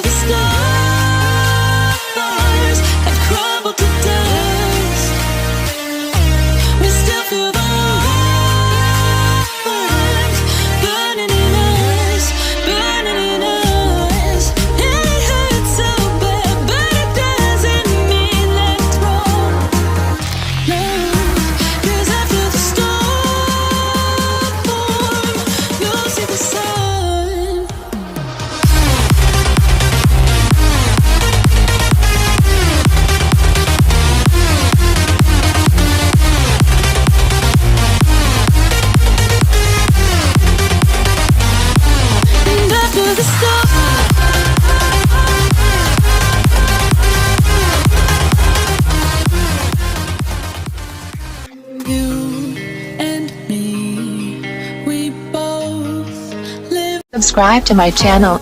the stars have crumbled to dust, we still feel the warmth burning in us, burning in us. It hurts so bad, but it doesn't mean that it's wrong. No, 'cause after the storm, you'll see the sun. And after the storm, you and me, we both live. Subscribe to my channel.